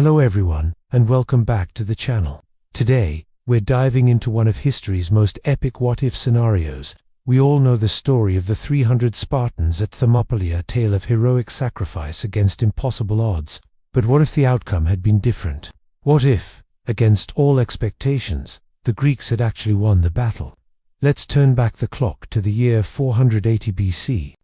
Hello everyone, and welcome back to the channel. Today, we're diving into one of history's most epic what-if scenarios. We all know the story of the 300 Spartans at Thermopylae, a tale of heroic sacrifice against impossible odds. But what if the outcome had been different? What if, against all expectations, the Greeks had actually won the battle? Let's turn back the clock to the year 480 BC,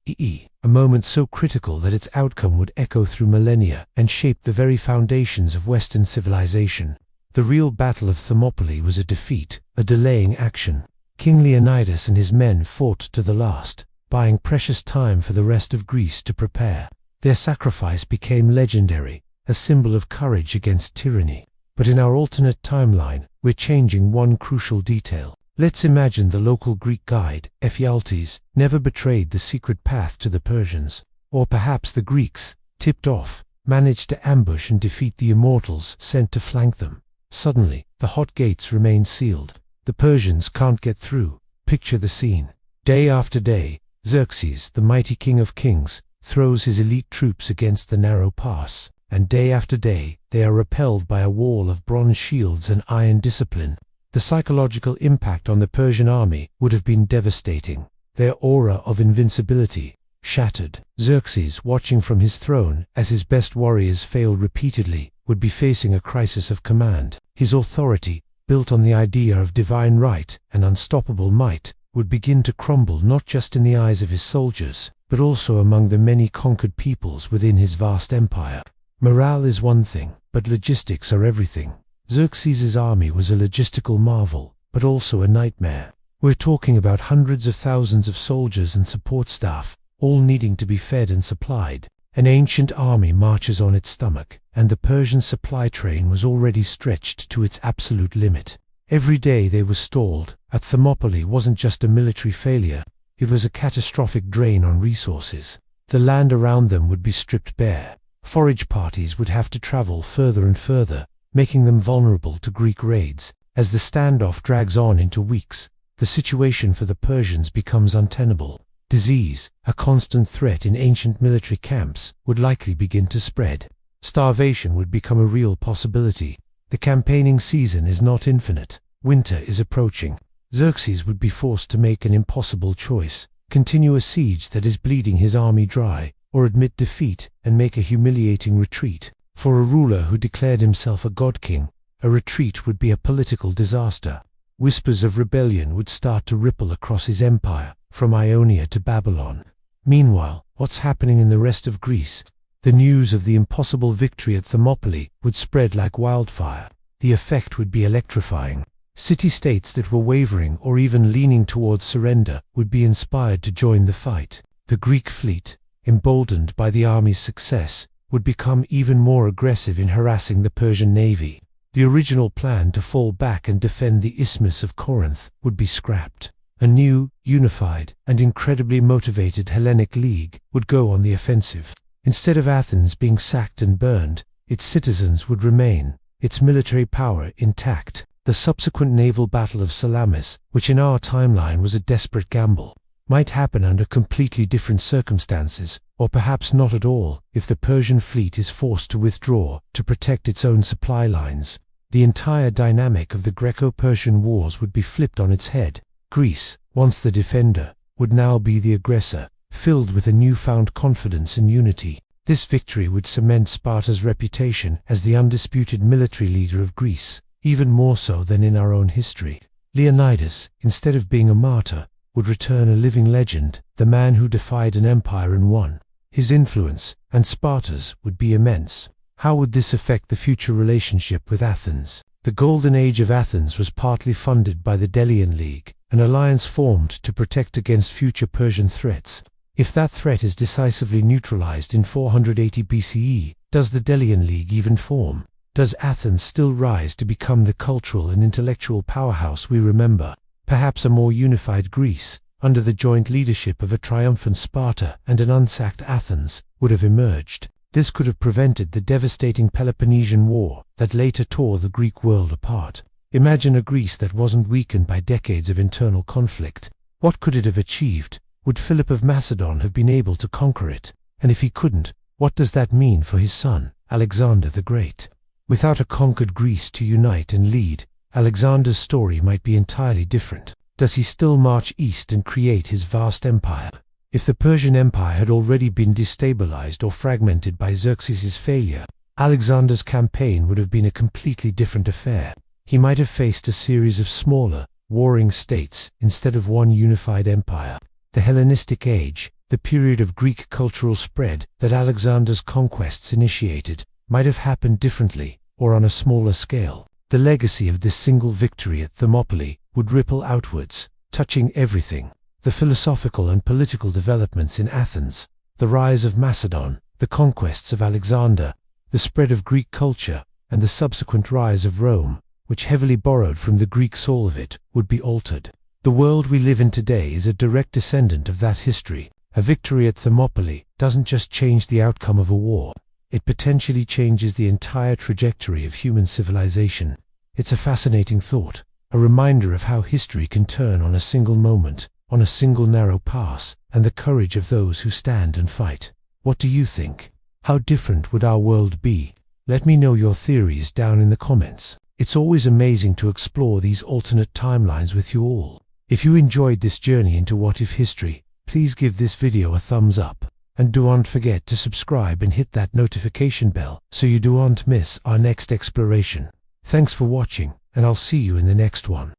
a moment so critical that its outcome would echo through millennia and shape the very foundations of Western civilization. The real Battle of Thermopylae was a defeat, a delaying action. King Leonidas and his men fought to the last, buying precious time for the rest of Greece to prepare. Their sacrifice became legendary, a symbol of courage against tyranny. But in our alternate timeline, we're changing one crucial detail. Let's imagine the local Greek guide, Ephialtes, never betrayed the secret path to the Persians. Or perhaps the Greeks, tipped off, managed to ambush and defeat the immortals sent to flank them. Suddenly, the hot gates remain sealed. The Persians can't get through. Picture the scene. Day after day, Xerxes, the mighty king of kings, throws his elite troops against the narrow pass. And day after day, they are repelled by a wall of bronze shields and iron discipline. The psychological impact on the Persian army would have been devastating. Their aura of invincibility shattered. Xerxes, watching from his throne as his best warriors failed repeatedly, would be facing a crisis of command. His authority, built on the idea of divine right and unstoppable might, would begin to crumble not just in the eyes of his soldiers, but also among the many conquered peoples within his vast empire. Morale is one thing, but logistics are everything. Xerxes' army was a logistical marvel, but also a nightmare. We're talking about hundreds of thousands of soldiers and support staff, all needing to be fed and supplied. An ancient army marches on its stomach, and the Persian supply train was already stretched to its absolute limit. Every day they were stalled. At Thermopylae wasn't just a military failure, it was a catastrophic drain on resources. The land around them would be stripped bare. Forage parties would have to travel further and further, making them vulnerable to Greek raids. As the standoff drags on into weeks, the situation for the Persians becomes untenable. Disease, a constant threat in ancient military camps, would likely begin to spread. Starvation would become a real possibility. The campaigning season is not infinite. Winter is approaching. Xerxes would be forced to make an impossible choice: continue a siege that is bleeding his army dry, or admit defeat and make a humiliating retreat. For a ruler who declared himself a god-king, a retreat would be a political disaster. Whispers of rebellion would start to ripple across his empire, from Ionia to Babylon. Meanwhile, what's happening in the rest of Greece? The news of the impossible victory at Thermopylae would spread like wildfire. The effect would be electrifying. City-states that were wavering or even leaning towards surrender would be inspired to join the fight. The Greek fleet, emboldened by the army's success, would become even more aggressive in harassing the Persian navy. The original plan to fall back and defend the Isthmus of Corinth would be scrapped. A new, unified, and incredibly motivated Hellenic League would go on the offensive. Instead of Athens being sacked and burned, its citizens would remain, its military power intact. The subsequent naval battle of Salamis, which in our timeline was a desperate gamble, might happen under completely different circumstances, or perhaps not at all, if the Persian fleet is forced to withdraw to protect its own supply lines. The entire dynamic of the Greco-Persian Wars would be flipped on its head. Greece, once the defender, would now be the aggressor, filled with a newfound confidence and unity. This victory would cement Sparta's reputation as the undisputed military leader of Greece, even more so than in our own history. Leonidas, instead of being a martyr, would return a living legend, the man who defied an empire and won. His influence, and Sparta's, would be immense. How would this affect the future relationship with Athens? The Golden Age of Athens was partly funded by the Delian League, an alliance formed to protect against future Persian threats. If that threat is decisively neutralized in 480 BCE, does the Delian League even form? Does Athens still rise to become the cultural and intellectual powerhouse we remember? Perhaps a more unified Greece, under the joint leadership of a triumphant Sparta and an unsacked Athens, would have emerged. This could have prevented the devastating Peloponnesian War that later tore the Greek world apart. Imagine a Greece that wasn't weakened by decades of internal conflict. What could it have achieved? Would Philip of Macedon have been able to conquer it? And if he couldn't, what does that mean for his son, Alexander the Great? Without a conquered Greece to unite and lead, Alexander's story might be entirely different. Does he still march east and create his vast empire? If the Persian Empire had already been destabilized or fragmented by Xerxes' failure, Alexander's campaign would have been a completely different affair. He might have faced a series of smaller, warring states instead of one unified empire. The Hellenistic Age, the period of Greek cultural spread that Alexander's conquests initiated, might have happened differently or on a smaller scale. The legacy of this single victory at Thermopylae would ripple outwards, touching everything: the philosophical and political developments in Athens, the rise of Macedon, the conquests of Alexander, the spread of Greek culture, and the subsequent rise of Rome, which heavily borrowed from the Greek soul of it, would be altered. The world we live in today is a direct descendant of that history. A victory at Thermopylae doesn't just change the outcome of a war. It potentially changes the entire trajectory of human civilization. It's a fascinating thought, a reminder of how history can turn on a single moment, on a single narrow pass, and the courage of those who stand and fight. What do you think? How different would our world be? Let me know your theories down in the comments. It's always amazing to explore these alternate timelines with you all. If you enjoyed this journey into What If History, please give this video a thumbs up. And don't forget to subscribe and hit that notification bell so you don't miss our next exploration. Thanks for watching, and I'll see you in the next one.